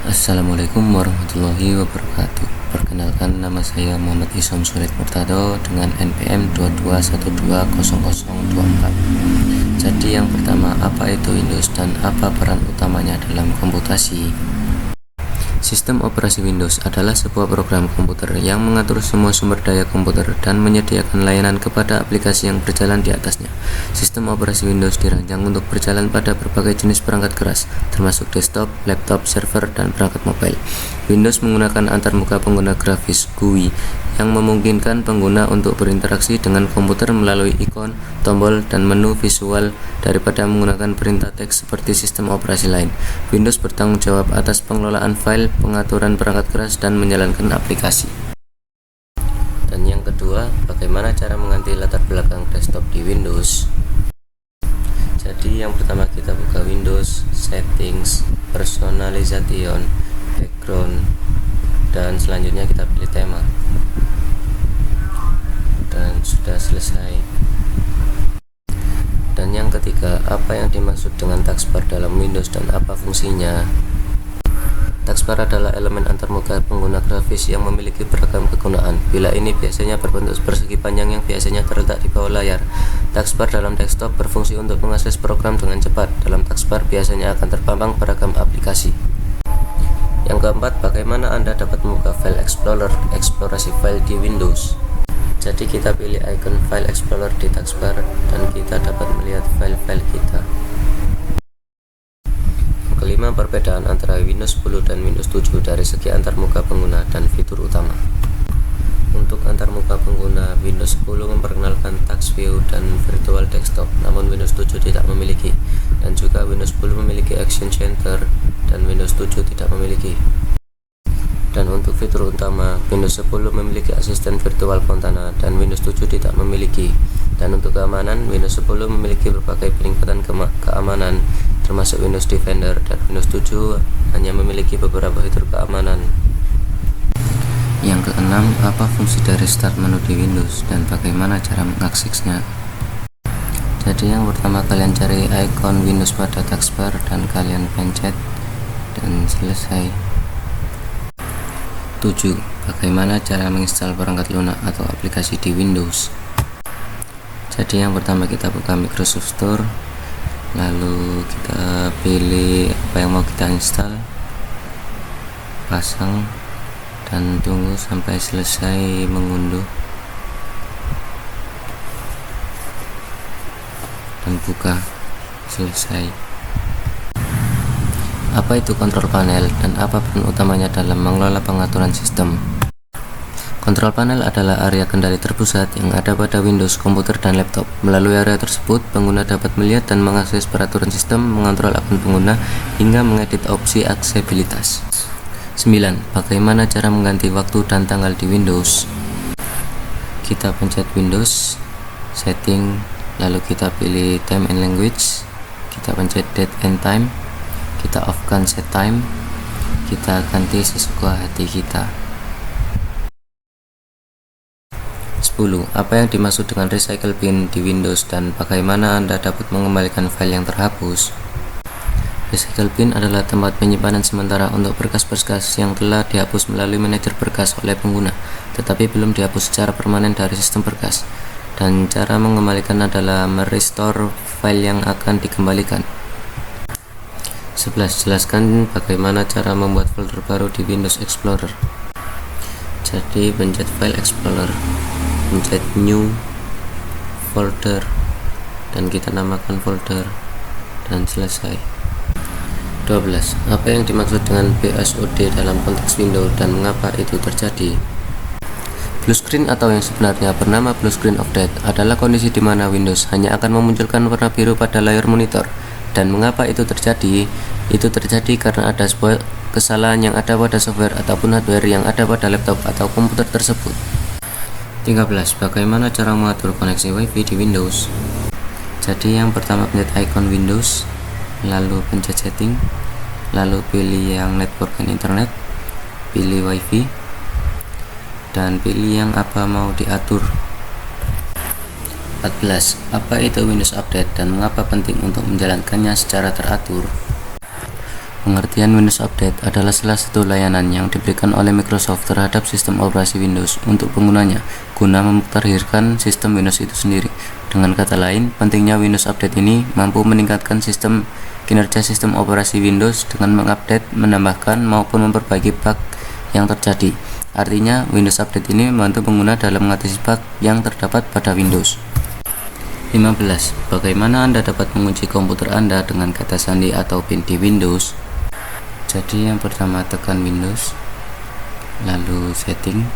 Assalamualaikum warahmatullahi wabarakatuh. Perkenalkan, nama saya Muhammad Isom Sulit Murtado dengan NPM 22120024. Jadi yang pertama, apa itu Windows dan apa peran utamanya dalam komputasi? Sistem operasi Windows adalah sebuah program komputer yang mengatur semua sumber daya komputer dan menyediakan layanan kepada aplikasi yang berjalan di atasnya. Sistem operasi Windows dirancang untuk berjalan pada berbagai jenis perangkat keras, termasuk desktop, laptop, server, dan perangkat mobile. Windows menggunakan antarmuka pengguna grafis (GUI) yang memungkinkan pengguna untuk berinteraksi dengan komputer melalui ikon, tombol, dan menu visual daripada menggunakan perintah teks seperti sistem operasi lain. Windows bertanggung jawab atas pengelolaan file, pengaturan perangkat keras, dan menjalankan aplikasi. Dan yang kedua, bagaimana cara mengganti latar belakang desktop di Windows? Jadi yang pertama, kita buka Windows, Settings, Personalization, Background, dan selanjutnya kita pilih tema. Dan sudah selesai. Dan yang ketiga, apa yang dimaksud dengan taskbar dalam Windows dan apa fungsinya? Taskbar adalah elemen antarmuka pengguna grafis yang memiliki beragam kegunaan. Bila ini biasanya berbentuk persegi panjang yang biasanya terletak di bawah layar. Taskbar dalam desktop berfungsi untuk mengakses program dengan cepat. Dalam taskbar biasanya akan terpampang beragam aplikasi. Yang keempat, bagaimana Anda dapat membuka File Explorer, eksplorasi file di Windows? Jadi kita pilih icon File Explorer di taskbar dan kita dapat melihat file-file kita. Kelima, perbedaan antara Windows 10 dan Windows 7 dari segi antarmuka pengguna dan fitur utama. Untuk antarmuka pengguna, Windows 10 memperkenalkan Task View dan Virtual Desktop, namun Windows 7 tidak memiliki. Dan juga Windows 10 memiliki Action Center dan Windows 7 tidak memiliki. Dan untuk fitur utama, Windows 10 memiliki asisten virtual Fontana dan Windows 7 tidak memiliki. Dan untuk keamanan, Windows 10 memiliki berbagai peningkatan keamanan termasuk Windows Defender, dan Windows 7 hanya memiliki beberapa fitur keamanan. Yang keenam, apa fungsi dari start menu di Windows dan bagaimana cara mengaksesnya? Jadi yang pertama, kalian cari ikon Windows pada taskbar dan kalian pencet dan selesai. 7. Bagaimana cara menginstal perangkat lunak atau aplikasi di Windows? Jadi yang pertama, kita buka Microsoft Store, lalu kita pilih apa yang mau kita install, pasang, dan tunggu sampai selesai mengunduh, dan buka. Selesai. Apa itu kontrol panel dan apa peran utamanya dalam mengelola pengaturan sistem? Kontrol panel adalah area kendali terpusat yang ada pada Windows, komputer, dan laptop. Melalui area tersebut, pengguna dapat melihat dan mengakses peraturan sistem, mengontrol akun pengguna, hingga mengedit opsi aksesibilitas. 9. Bagaimana cara mengganti waktu dan tanggal di Windows? Kita pencet Windows, Setting, lalu kita pilih Time and Language, kita pencet Date and Time, kita off-kan set time, kita ganti sesuka hati kita. 10. Apa yang dimaksud dengan recycle bin di Windows dan bagaimana Anda dapat mengembalikan file yang terhapus? Recycle bin adalah tempat penyimpanan sementara untuk berkas-berkas yang telah dihapus melalui manajer berkas oleh pengguna, tetapi belum dihapus secara permanen dari sistem berkas. Dan cara mengembalikan adalah merestore file yang akan dikembalikan. 11. Jelaskan bagaimana cara membuat folder baru di Windows Explorer. Jadi pencet File Explorer, pencet New Folder, dan kita namakan folder, dan selesai. 12. Apa yang dimaksud dengan BSOD dalam konteks Windows dan mengapa itu terjadi? Blue screen atau yang sebenarnya bernama Blue Screen of Death adalah kondisi di mana Windows hanya akan memunculkan warna biru pada layar monitor. Dan mengapa itu terjadi? Itu terjadi karena ada sebuah kesalahan yang ada pada software ataupun hardware yang ada pada laptop atau komputer tersebut. 13. Bagaimana cara mengatur koneksi WiFi di Windows? Jadi yang pertama, pencet icon Windows, lalu pencet Setting, lalu pilih yang Network and Internet, pilih WiFi, dan pilih yang apa mau diatur. 14. Apa itu Windows Update dan mengapa penting untuk menjalankannya secara teratur? Pengertian Windows Update adalah salah satu layanan yang diberikan oleh Microsoft terhadap sistem operasi Windows untuk penggunanya guna memutahirkan sistem Windows itu sendiri. Dengan kata lain, pentingnya Windows Update ini mampu meningkatkan kinerja sistem operasi Windows dengan mengupdate, menambahkan, maupun memperbaiki bug yang terjadi. Artinya, Windows Update ini membantu pengguna dalam mengatasi bug yang terdapat pada Windows. 15. Bagaimana Anda dapat mengunci komputer Anda dengan kata sandi atau PIN di Windows? Jadi yang pertama tekan Windows, lalu setting,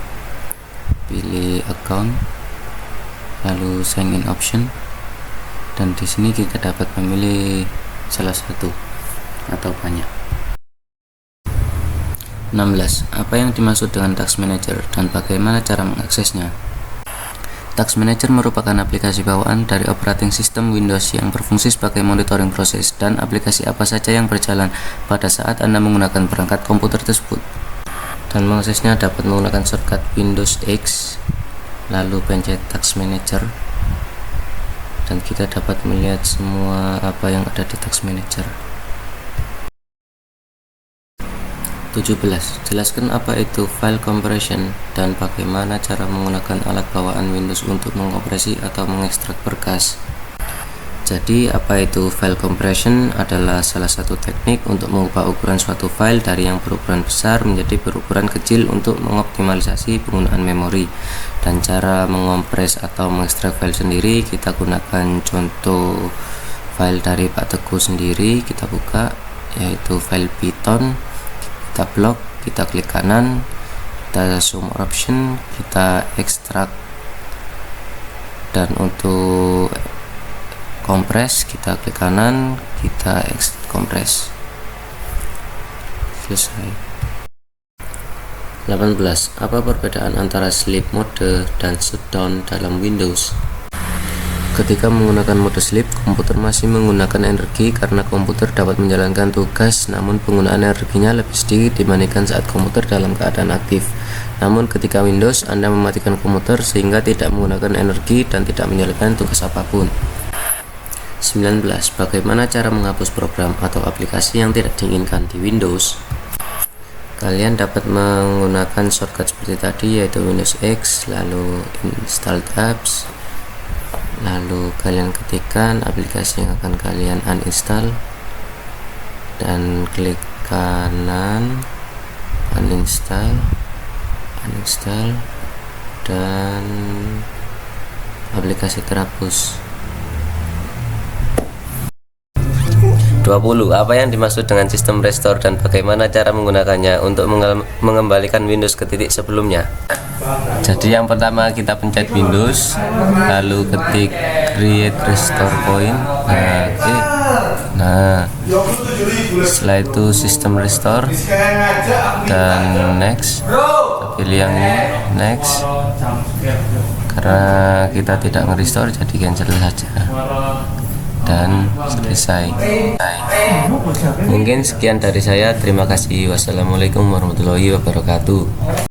pilih account, lalu sign in option, dan di sini kita dapat memilih salah satu atau banyak. 16. Apa yang dimaksud dengan Task Manager dan bagaimana cara mengaksesnya? Task Manager merupakan aplikasi bawaan dari operating system Windows yang berfungsi sebagai monitoring proses dan aplikasi apa saja yang berjalan pada saat Anda menggunakan perangkat komputer tersebut. Dan mengaksesnya dapat menggunakan shortcut Windows X, lalu pencet Task Manager, dan kita dapat melihat semua apa yang ada di Task Manager. 17. Jelaskan apa itu file compression dan bagaimana cara menggunakan alat bawaan Windows untuk mengkompresi atau mengekstrak berkas. Jadi, apa itu file compression adalah salah satu teknik untuk mengubah ukuran suatu file dari yang berukuran besar menjadi berukuran kecil untuk mengoptimalisasi penggunaan memori. Dan cara mengompres atau mengekstrak file sendiri, kita gunakan contoh file dari Pak Teguh sendiri. Kita buka, yaitu file Python. Kita blok, kita klik kanan, kita zoom option, kita ekstrak, dan untuk kompres kita klik kanan, kita kompres. Selesai. 18. Apa perbedaan antara sleep mode dan shutdown dalam Windows? Ketika menggunakan mode sleep, komputer masih menggunakan energi karena komputer dapat menjalankan tugas, namun penggunaan energinya lebih sedikit dibandingkan saat komputer dalam keadaan aktif. Namun ketika Windows, Anda mematikan komputer sehingga tidak menggunakan energi dan tidak menjalankan tugas apapun. 19. Bagaimana cara menghapus program atau aplikasi yang tidak diinginkan di Windows? Kalian dapat menggunakan shortcut seperti tadi, yaitu Windows X, lalu install apps, lalu kalian ketikkan aplikasi yang akan kalian uninstall dan klik kanan, uninstall, dan aplikasi terhapus. 20. Apa yang dimaksud dengan sistem restore dan bagaimana cara menggunakannya untuk mengembalikan Windows ke titik sebelumnya? Jadi yang pertama kita pencet Windows, lalu ketik create restore point. Setelah itu sistem restore dan next. Kita pilih yang ini, next. Karena kita tidak nge-restore jadi cancel saja. Dan selesai. Mungkin sekian dari saya. Terima kasih. Wassalamualaikum warahmatullahi wabarakatuh.